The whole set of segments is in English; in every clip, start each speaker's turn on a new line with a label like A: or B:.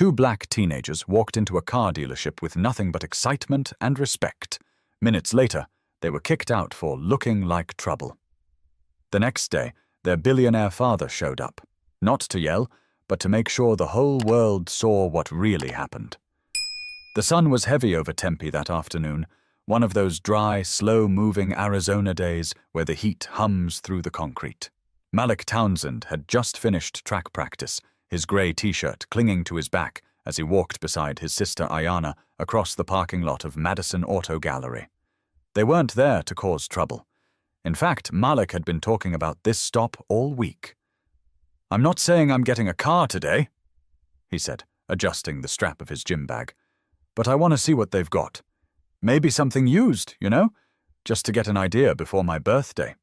A: Two black teenagers walked into a car dealership with nothing but excitement and respect. Minutes later, they were kicked out for looking like trouble. The next day, their billionaire father showed up, not to yell, but to make sure the whole world saw what really happened. The sun was heavy over Tempe that afternoon, one of those dry, slow-moving Arizona days where the heat hums through the concrete. Malik Townsend had just finished track practice, his grey t-shirt clinging to his back as he walked beside his sister Ayana across the parking lot of Madison Auto Gallery. They weren't there to cause trouble. In fact, Malik had been talking about this stop all week. "I'm not saying I'm getting a car today," he said, adjusting the strap of his gym bag. "But I want to see what they've got. Maybe something used, just to get an idea before my birthday."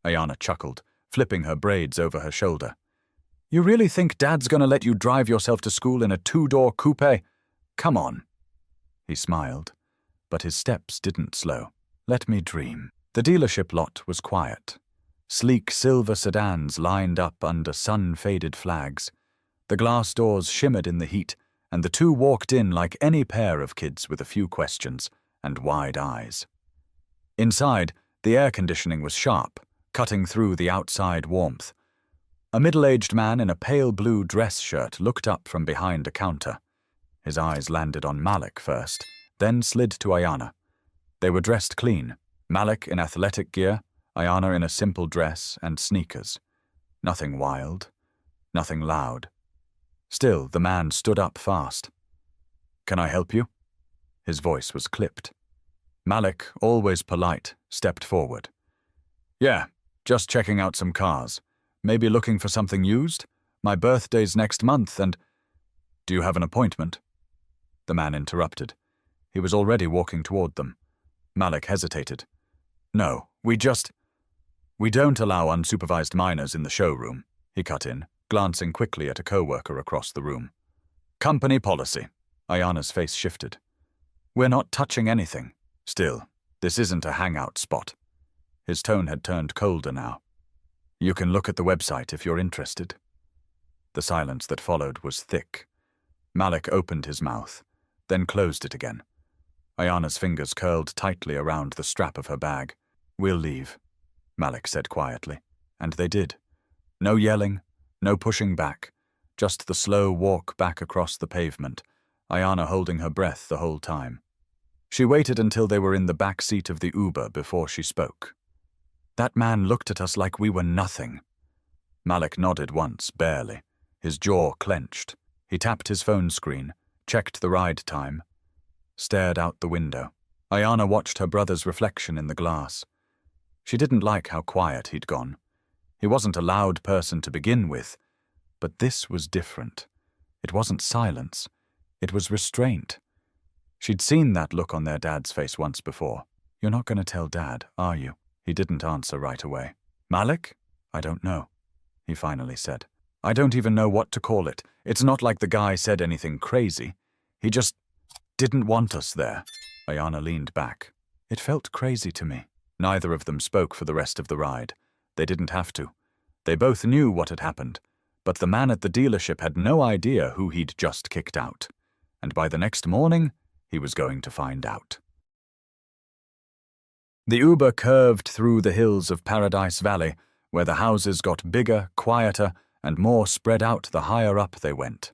A: Ayana chuckled, flipping her braids over her shoulder. "You really think Dad's gonna let you drive yourself to school in a two-door coupe? Come on." He smiled, but his steps didn't slow. "Let me dream." The dealership lot was quiet. Sleek silver sedans lined up under sun-faded flags. The glass doors shimmered in the heat, and the two walked in like any pair of kids with a few questions and wide eyes. Inside, the air conditioning was sharp, cutting through the outside warmth. A middle-aged man in a pale blue dress shirt looked up from behind a counter. His eyes landed on Malik first, then slid to Ayana. They were dressed clean, Malik in athletic gear, Ayana in a simple dress and sneakers. Nothing wild, nothing loud. Still, the man stood up fast. "Can I help you?" His voice was clipped. Malik, always polite, stepped forward. "Yeah, just checking out some cars. Maybe looking for something used? My birthday's next month and—" "Do you have an appointment?" The man interrupted. He was already walking toward them. Malik hesitated. "No, we don't allow unsupervised minors in the showroom," he cut in, glancing quickly at a coworker across the room. "Company policy." Ayana's face shifted. "We're not touching anything. Still, this isn't a hangout spot." His tone had turned colder now. "You can look at the website if you're interested." The silence that followed was thick. Malik opened his mouth, then closed it again. Ayana's fingers curled tightly around the strap of her bag. "We'll leave," Malik said quietly, and they did. No yelling, no pushing back, just the slow walk back across the pavement, Ayana holding her breath the whole time. She waited until they were in the back seat of the Uber before she spoke. "That man looked at us like we were nothing." Malik nodded once, barely, his jaw clenched. He tapped his phone screen, checked the ride time, stared out the window. Ayana watched her brother's reflection in the glass. She didn't like how quiet he'd gone. He wasn't a loud person to begin with, but this was different. It wasn't silence. It was restraint. She'd seen that look on their dad's face once before. "You're not going to tell Dad, are you?" He didn't answer right away. "Malik? I don't know," he finally said. "I don't even know what to call it. It's not like the guy said anything crazy. He just didn't want us there." Ayana leaned back. "It felt crazy to me." Neither of them spoke for the rest of the ride. They didn't have to. They both knew what had happened, but the man at the dealership had no idea who he'd just kicked out. And by the next morning, he was going to find out. The Uber curved through the hills of Paradise Valley, where the houses got bigger, quieter, and more spread out the higher up they went.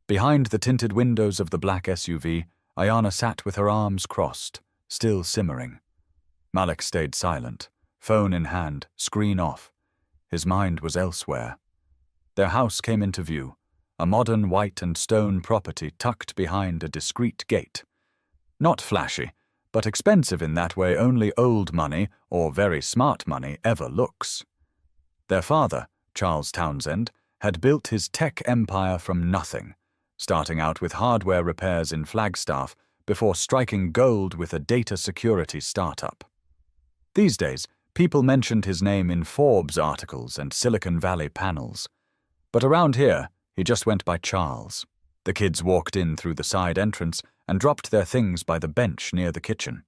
A: Behind the tinted windows of the black SUV, Ayana sat with her arms crossed, still simmering. Malik stayed silent, phone in hand, screen off. His mind was elsewhere. Their house came into view, a modern white and stone property tucked behind a discreet gate. Not flashy, but expensive in that way only old money or very smart money ever looks. Their father, Charles Townsend, had built his tech empire from nothing, starting out with hardware repairs in Flagstaff before striking gold with a data security startup. These days, people mentioned his name in Forbes articles and Silicon Valley panels. But around here, he just went by Charles. The kids walked in through the side entrance and dropped their things by the bench near the kitchen.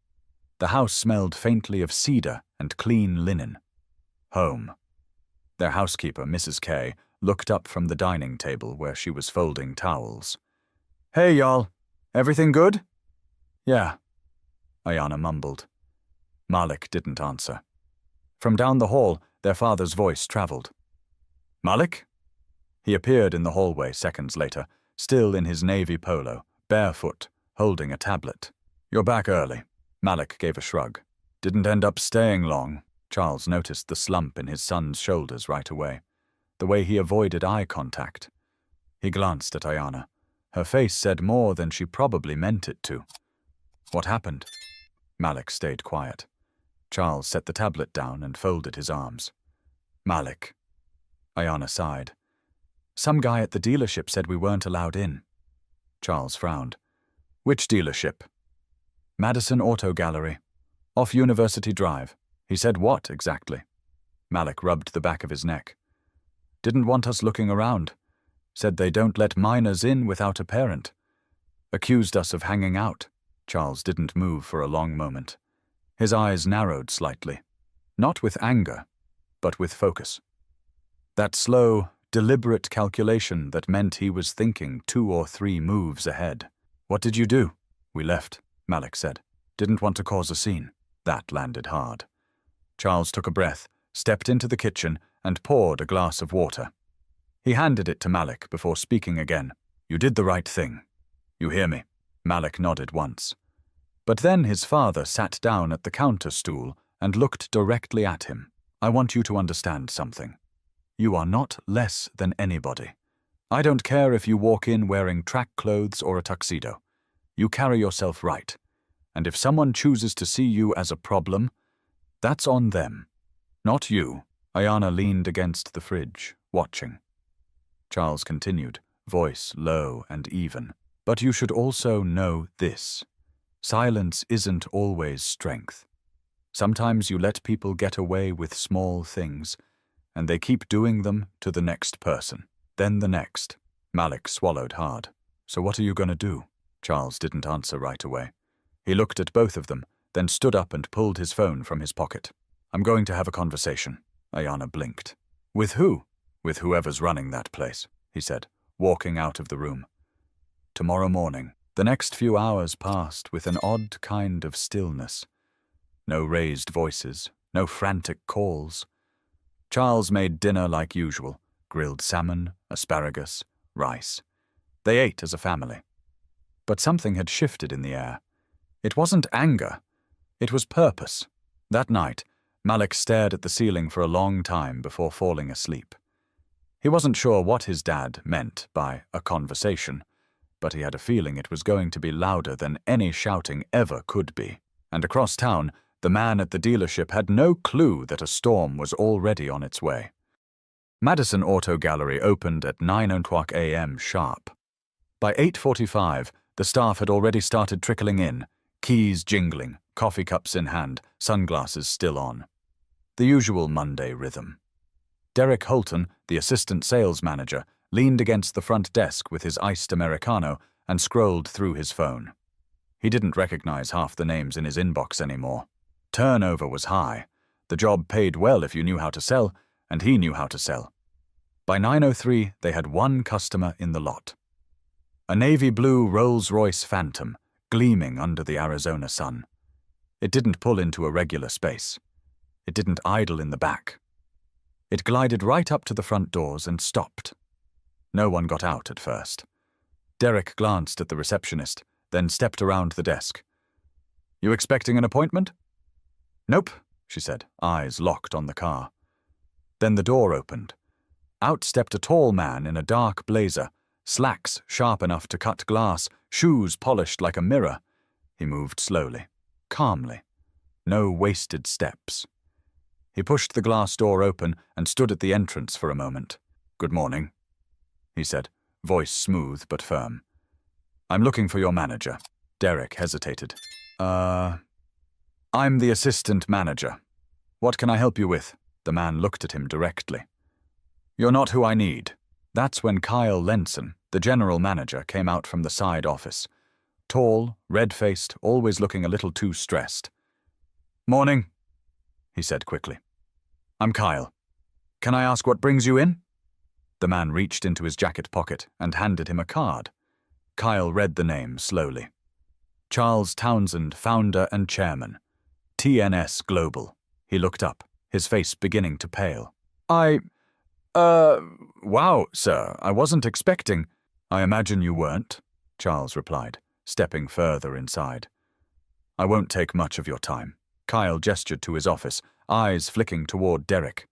A: The house smelled faintly of cedar and clean linen. Home. Their housekeeper, Mrs. K, looked up from the dining table where she was folding towels. Hey, y'all. Everything good? Yeah, Ayana mumbled. Malik didn't answer. From down the hall, their father's voice traveled. Malik? He appeared in the hallway seconds later, still in his navy polo, barefoot, holding a tablet. You're back early. Malik gave a shrug. Didn't end up staying long. Charles noticed the slump in his son's shoulders right away, the way he avoided eye contact. He glanced at Ayana. Her face said more than she probably meant it to. What happened? Malik stayed quiet. Charles set the tablet down and folded his arms. Malik. Ayana sighed. Some guy at the dealership said we weren't allowed in. Charles frowned. Which dealership? Madison Auto Gallery. Off University Drive. He said what, exactly? Malik rubbed the back of his neck. Didn't want us looking around. Said they don't let minors in without a parent. Accused us of hanging out. Charles didn't move for a long moment. His eyes narrowed slightly. Not with anger, but with focus. That slow, deliberate calculation that meant he was thinking 2 or 3 moves ahead. What did you do? We left, Malik said. Didn't want to cause a scene. That landed hard. Charles took a breath, stepped into the kitchen, and poured a glass of water. He handed it to Malik before speaking again. You did the right thing. You hear me? Malik nodded once. But then his father sat down at the counter stool and looked directly at him. I want you to understand something. You are not less than anybody. I don't care if you walk in wearing track clothes or a tuxedo. You carry yourself right. And if someone chooses to see you as a problem, that's on them. Not you. Ayana leaned against the fridge, watching. Charles continued, voice low and even. But you should also know this. Silence isn't always strength. Sometimes you let people get away with small things, and they keep doing them to the next person, then the next. Malik swallowed hard. So what are you going to do? Charles didn't answer right away. He looked at both of them, then stood up and pulled his phone from his pocket. I'm going to have a conversation. Ayana blinked. With who? With whoever's running that place, he said, walking out of the room. Tomorrow morning. The next few hours passed with an odd kind of stillness. No raised voices, no frantic calls. Charles made dinner like usual, grilled salmon, asparagus, rice. They ate as a family. But something had shifted in the air. It wasn't anger. It was purpose. That night, Malik stared at the ceiling for a long time before falling asleep. He wasn't sure what his dad meant by a conversation, but he had a feeling it was going to be louder than any shouting ever could be. And across town, the man at the dealership had no clue that a storm was already on its way. Madison Auto Gallery opened at 9:00 a.m. sharp. By 8:45, the staff had already started trickling in, keys jingling, coffee cups in hand, sunglasses still on. The usual Monday rhythm. Derek Holton, the assistant sales manager, leaned against the front desk with his iced Americano and scrolled through his phone. He didn't recognize half the names in his inbox anymore. Turnover was high. The job paid well if you knew how to sell, and he knew how to sell. By 9:03, they had one customer in the lot. A navy blue Rolls-Royce Phantom, gleaming under the Arizona sun. It didn't pull into a regular space. It didn't idle in the back. It glided right up to the front doors and stopped. No one got out at first. Derek glanced at the receptionist, then stepped around the desk. You expecting an appointment? Nope, she said, eyes locked on the car. Then the door opened. Out stepped a tall man in a dark blazer, slacks sharp enough to cut glass, shoes polished like a mirror. He moved slowly, calmly. No wasted steps. He pushed the glass door open and stood at the entrance for a moment. Good morning, he said, voice smooth but firm. I'm looking for your manager. Derek hesitated. I'm the assistant manager. What can I help you with? The man looked at him directly. You're not who I need. That's when Kyle Lenson, the general manager, came out from the side office. Tall, red-faced, always looking a little too stressed. Morning, he said quickly. I'm Kyle. Can I ask what brings you in? The man reached into his jacket pocket and handed him a card. Kyle read the name slowly. Charles Townsend, founder and chairman. TNS Global. He looked up, his face beginning to pale. Wow, sir, I wasn't expecting. I imagine you weren't, Charles replied, stepping further inside. I won't take much of your time. Kyle gestured to his office, eyes flicking toward Derek.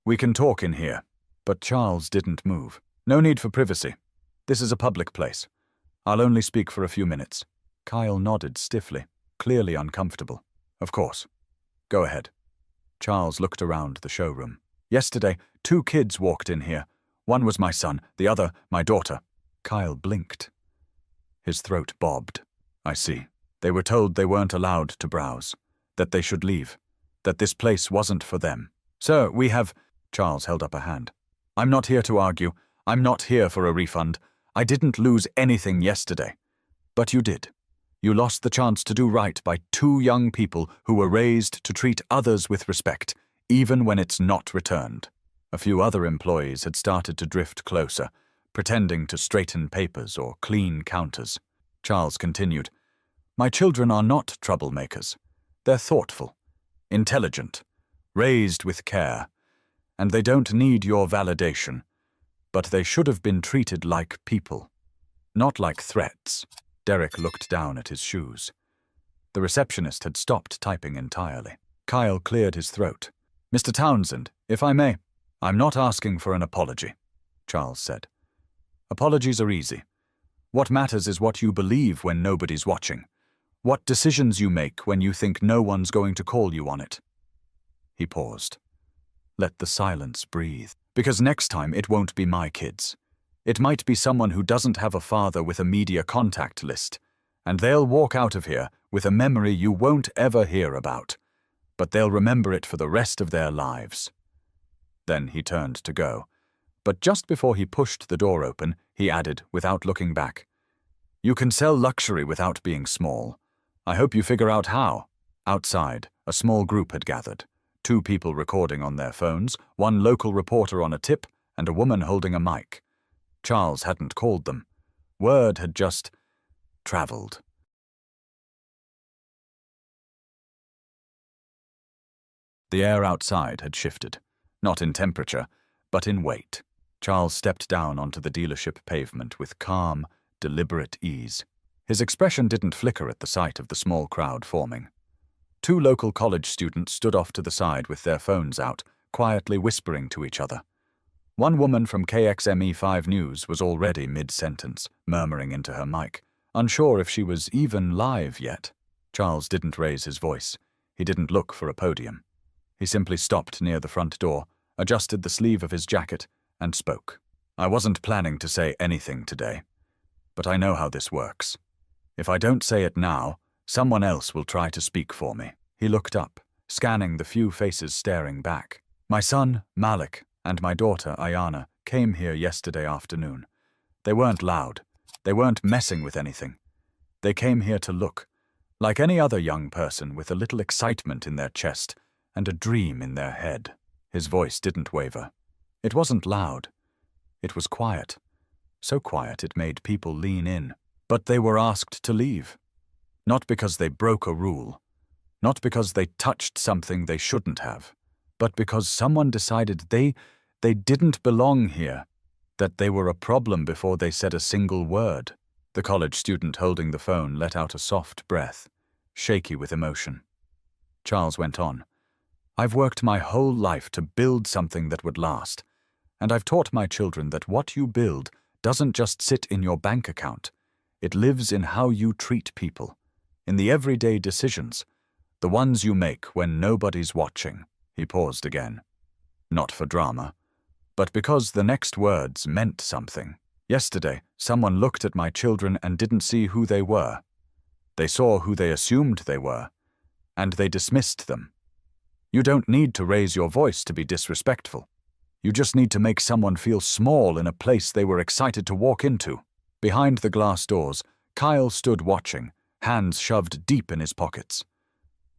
A: We can talk in here. But Charles didn't move. No need for privacy. This is a public place. I'll only speak for a few minutes. Kyle nodded stiffly, clearly uncomfortable. Of course. Go ahead. Charles looked around the showroom. Yesterday, 2 kids walked in here. One was my son, the other my daughter. Kyle blinked. His throat bobbed. I see. They were told they weren't allowed to browse, that they should leave, that this place wasn't for them. Sir, we have... Charles held up a hand. I'm not here to argue. I'm not here for a refund. I didn't lose anything yesterday. But you did. You lost the chance to do right by 2 young people who were raised to treat others with respect, even when it's not returned. A few other employees had started to drift closer, pretending to straighten papers or clean counters. Charles continued, My children are not troublemakers. They're thoughtful, intelligent, raised with care, and they don't need your validation, but they should have been treated like people, not like threats. Derek looked down at his shoes. The receptionist had stopped typing entirely. Kyle cleared his throat. Mr. Townsend, if I may. I'm not asking for an apology, Charles said. Apologies are easy. What matters is what you believe when nobody's watching. What decisions you make when you think no one's going to call you on it. He paused. Let the silence breathe. Because next time it won't be my kids. It might be someone who doesn't have a father with a media contact list, and they'll walk out of here with a memory you won't ever hear about, but they'll remember it for the rest of their lives. Then he turned to go, but just before he pushed the door open, he added, without looking back, You can sell luxury without being small. I hope you figure out how. Outside, a small group had gathered. 2 people recording on their phones, 1 local reporter on a tip, and a woman holding a mic. Charles hadn't called them. Word had just traveled. The air outside had shifted, not in temperature, but in weight. Charles stepped down onto the dealership pavement with calm, deliberate ease. His expression didn't flicker at the sight of the small crowd forming. 2 local college students stood off to the side with their phones out, quietly whispering to each other. One woman from KXME5 News was already mid-sentence, murmuring into her mic, unsure if she was even live yet. Charles didn't raise his voice. He didn't look for a podium. He simply stopped near the front door, adjusted the sleeve of his jacket, and spoke. I wasn't planning to say anything today, but I know how this works. If I don't say it now, someone else will try to speak for me. He looked up, scanning the few faces staring back. My son, Malik, and my daughter, Ayana, came here yesterday afternoon. They weren't loud. They weren't messing with anything. They came here to look, like any other young person with a little excitement in their chest and a dream in their head. His voice didn't waver. It wasn't loud. It was quiet. So quiet it made people lean in. But they were asked to leave. Not because they broke a rule. Not because they touched something they shouldn't have. But because someone decided they didn't belong here, that they were a problem before they said a single word. The college student holding the phone let out a soft breath, shaky with emotion. Charles went on. I've worked my whole life to build something that would last, and I've taught my children that what you build doesn't just sit in your bank account. It lives in how you treat people, in the everyday decisions, the ones you make when nobody's watching. He paused again. Not for drama, but because the next words meant something. Yesterday, someone looked at my children and didn't see who they were. They saw who they assumed they were, and they dismissed them. You don't need to raise your voice to be disrespectful. You just need to make someone feel small in a place they were excited to walk into. Behind the glass doors, Kyle stood watching, hands shoved deep in his pockets.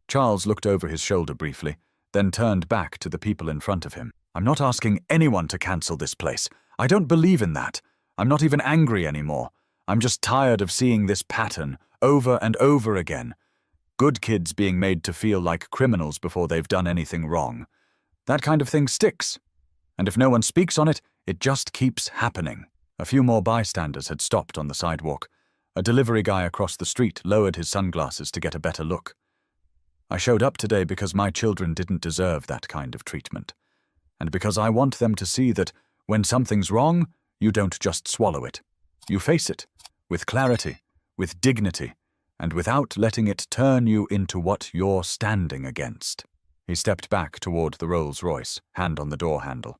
A: Charles looked over his shoulder briefly, then turned back to the people in front of him. I'm not asking anyone to cancel this place. I don't believe in that. I'm not even angry anymore. I'm just tired of seeing this pattern over and over again. Good kids being made to feel like criminals before they've done anything wrong. That kind of thing sticks. And if no one speaks on it, it just keeps happening. A few more bystanders had stopped on the sidewalk. A delivery guy across the street lowered his sunglasses to get a better look. I showed up today because my children didn't deserve that kind of treatment. And because I want them to see that when something's wrong, you don't just swallow it. You face it, with clarity, with dignity, and without letting it turn you into what you're standing against. He stepped back toward the Rolls-Royce, hand on the door handle.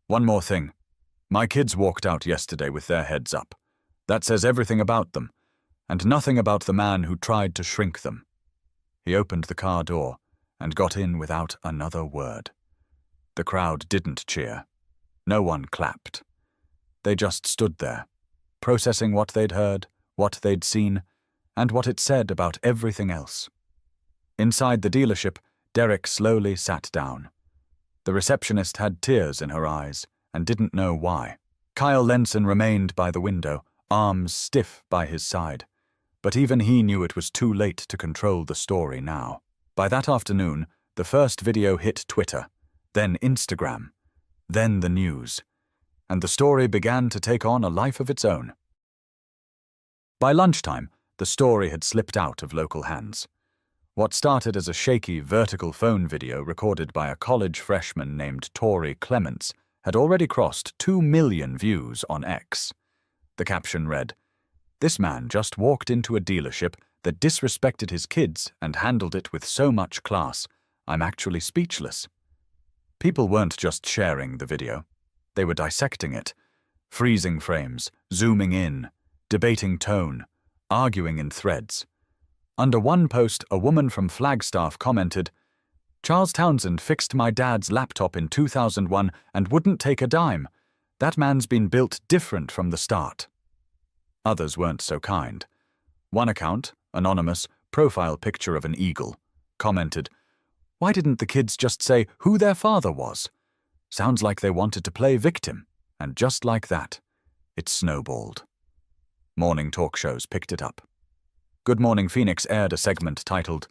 A: One more thing. My kids walked out yesterday with their heads up. That says everything about them, and nothing about the man who tried to shrink them. He opened the car door and got in without another word. The crowd didn't cheer. No one clapped. They just stood there, processing what they'd heard, what they'd seen, and what it said about everything else. Inside the dealership, Derek slowly sat down. The receptionist had tears in her eyes and didn't know why. Kyle Lenson remained by the window, arms stiff by his side. But even he knew it was too late to control the story now. By that afternoon, the first video hit Twitter, then Instagram, then the news, and the story began to take on a life of its own. By lunchtime, the story had slipped out of local hands. What started as a shaky vertical phone video recorded by a college freshman named Tori Clements had already crossed 2 million views on X. The caption read, "This man just walked into a dealership that disrespected his kids and handled it with so much class. I'm actually speechless." People weren't just sharing the video. They were dissecting it, freezing frames, zooming in, debating tone, arguing in threads. Under one post, a woman from Flagstaff commented, "Charles Townsend fixed my dad's laptop in 2001 and wouldn't take a dime. That man's been built different from the start." Others weren't so kind. One account, anonymous, profile picture of an eagle, commented, "Why didn't the kids just say who their father was? Sounds like they wanted to play victim." And just like that, it snowballed. Morning talk shows picked it up. Good Morning Phoenix aired a segment titled,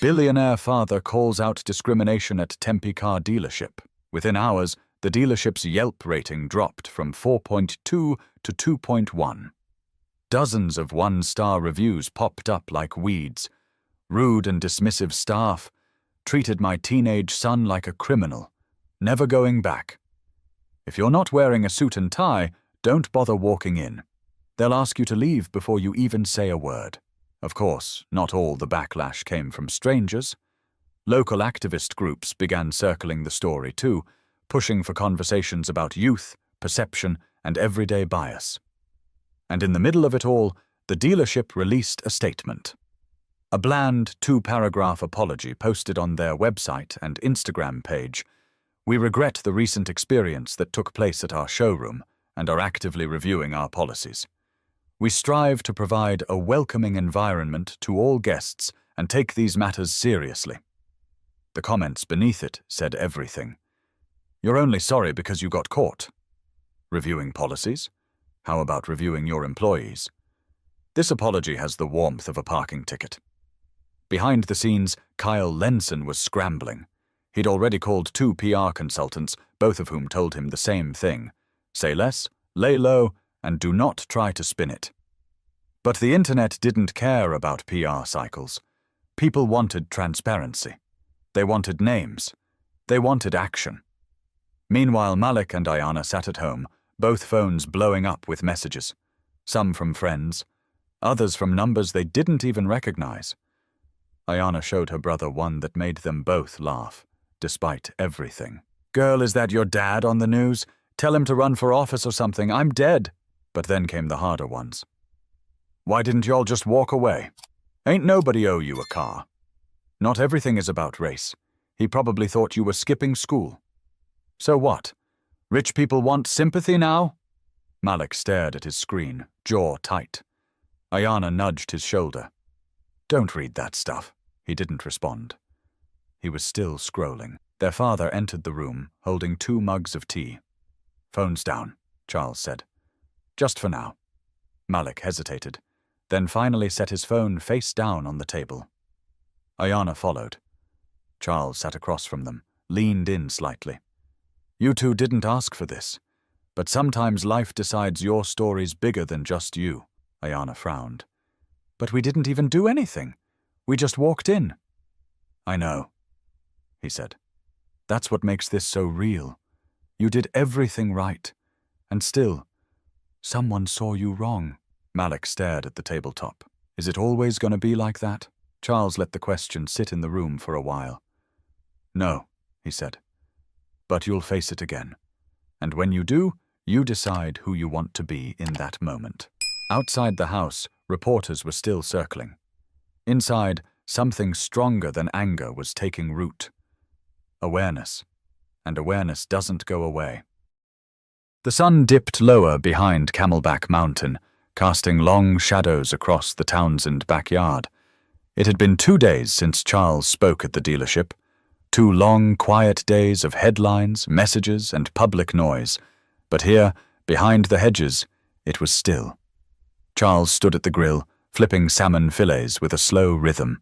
A: "Billionaire Father Calls Out Discrimination at Tempe Car Dealership." Within hours, the dealership's Yelp rating dropped from 4.2 to 2.1. Dozens of one-star reviews popped up like weeds. "Rude and dismissive staff. Treated my teenage son like a criminal. Never going back. If you're not wearing a suit and tie, don't bother walking in. They'll ask you to leave before you even say a word." Of course, not all the backlash came from strangers. Local activist groups began circling the story too, pushing for conversations about youth, perception, and everyday bias. And in the middle of it all, the dealership released a statement. A bland 2-paragraph apology posted on their website and Instagram page. "We regret the recent experience that took place at our showroom and are actively reviewing our policies. We strive to provide a welcoming environment to all guests and take these matters seriously." The comments beneath it said everything. "You're only sorry because you got caught. Reviewing policies? How about reviewing your employees?" This apology has the warmth of a parking ticket. Behind the scenes, Kyle Lenson was scrambling. He'd already called 2 PR consultants, both of whom told him the same thing. Say less, lay low, and do not try to spin it. But the internet didn't care about PR cycles. People wanted transparency. They wanted names. They wanted action. Meanwhile, Malik and Ayana sat at home, both phones blowing up with messages. Some from friends, others from numbers they didn't even recognize. Ayana showed her brother one that made them both laugh, despite everything. "Girl, is that your dad on the news? Tell him to run for office or something. I'm dead." But then came the harder ones. "Why didn't y'all just walk away? Ain't nobody owe you a car. Not everything is about race. He probably thought you were skipping school. So what? Rich people want sympathy now?" Malik stared at his screen, jaw tight. Ayana nudged his shoulder. "Don't read that stuff." He didn't respond. He was still scrolling. Their father entered the room, holding 2 mugs of tea. "Phone's down," Charles said. Just for now. Malik hesitated, then finally set his phone face down on the table. Ayana followed. Charles sat across from them, leaned in slightly. You two didn't ask for this, but sometimes life decides your story's bigger than just you. Ayana frowned. But we didn't even do anything. We just walked in. I know, he said. That's what makes this so real. You did everything right, and still, someone saw you wrong. Malik stared at the tabletop. Is it always going to be like that? Charles let the question sit in the room for a while. No, he said. But you'll face it again. And when you do, you decide who you want to be in that moment. Outside the house, reporters were still circling. Inside, something stronger than anger was taking root. Awareness. And awareness doesn't go away. The sun dipped lower behind Camelback Mountain, casting long shadows across the Townsend backyard. It had been 2 days since Charles spoke at the dealership. 2 long, quiet days of headlines, messages, and public noise. But here, behind the hedges, it was still. Charles stood at the grill, flipping salmon fillets with a slow rhythm.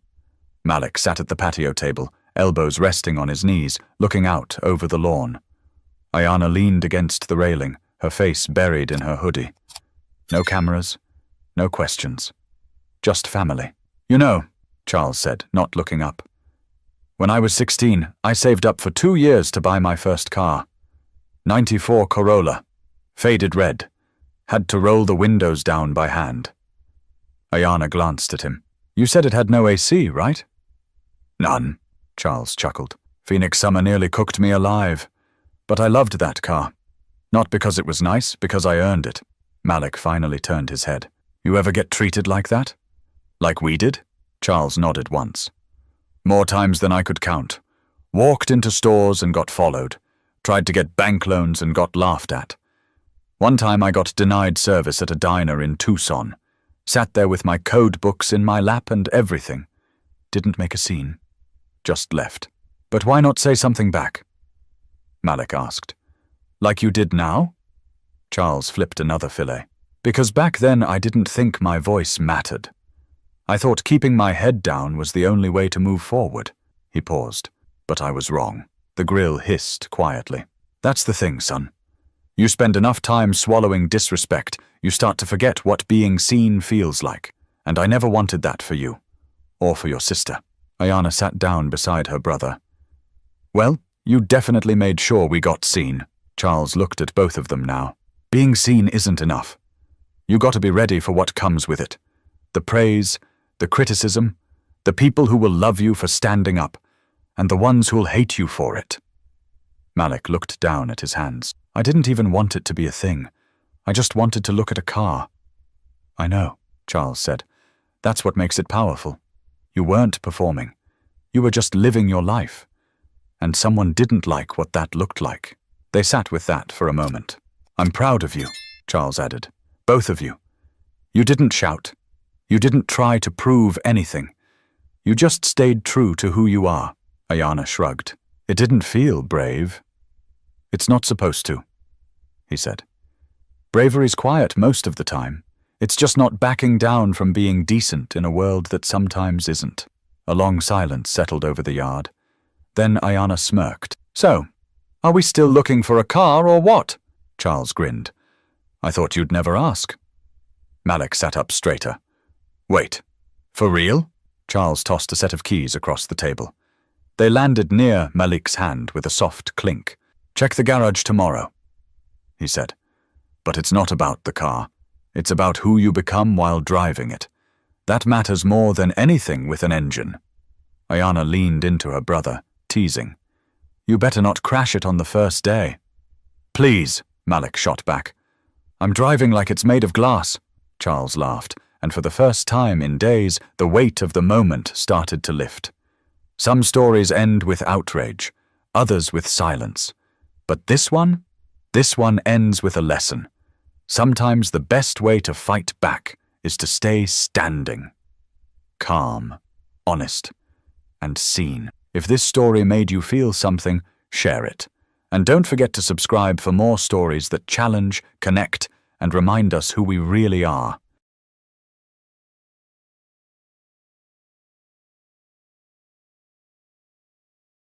A: Malik sat at the patio table, elbows resting on his knees, looking out over the lawn. Ayana leaned against the railing, her face buried in her hoodie. No cameras, no questions. Just family. You know, Charles said, not looking up. When I was 16, I saved up for 2 years to buy my first car. 94 Corolla. Faded red. Had to roll the windows down by hand. Ayana glanced at him. You said it had no AC, right? None, Charles chuckled. Phoenix summer nearly cooked me alive. But I loved that car. Not because it was nice, because I earned it. Malik finally turned his head. You ever get treated like that? Like we did? Charles nodded once. More times than I could count. Walked into stores and got followed. Tried to get bank loans and got laughed at. One time I got denied service at a diner in Tucson. Sat there with my code books in my lap and everything. Didn't make a scene. Just left. But why not say something back? Malik asked. Like you did now? Charles flipped another fillet. Because back then I didn't think my voice mattered. I thought keeping my head down was the only way to move forward. He paused. But I was wrong. The grill hissed quietly. That's the thing, son. You spend enough time swallowing disrespect, you start to forget what being seen feels like. And I never wanted that for you. Or for your sister. Ayana sat down beside her brother. Well, you definitely made sure we got seen. Charles looked at both of them now. Being seen isn't enough. You got to be ready for what comes with it. The praise, the criticism, the people who will love you for standing up, and the ones who'll hate you for it. Malik looked down at his hands. I didn't even want it to be a thing. I just wanted to look at a car. I know, Charles said. That's what makes it powerful. You weren't performing. You were just living your life. And someone didn't like what that looked like. They sat with that for a moment. I'm proud of you, Charles added. Both of you. You didn't shout. You didn't try to prove anything. You just stayed true to who you are. Ayana shrugged. It didn't feel brave. It's not supposed to, he said. Bravery's quiet most of the time. It's just not backing down from being decent in a world that sometimes isn't. A long silence settled over the yard. Then Ayana smirked. So, are we still looking for a car or what? Charles grinned. I thought you'd never ask. Malik sat up straighter. Wait, for real? Charles tossed a set of keys across the table. They landed near Malik's hand with a soft clink. Check the garage tomorrow, he said. But it's not about the car. It's about who you become while driving it. That matters more than anything with an engine. Ayana leaned into her brother, teasing. You better not crash it on the first day. Please, Malik shot back. I'm driving like it's made of glass. Charles laughed, and for the first time in days, the weight of the moment started to lift. Some stories end with outrage, others with silence. But this one ends with a lesson. Sometimes the best way to fight back is to stay standing. Calm, honest, and seen. If this story made you feel something, share it. And don't forget to subscribe for more stories that challenge, connect, and remind us who we really are.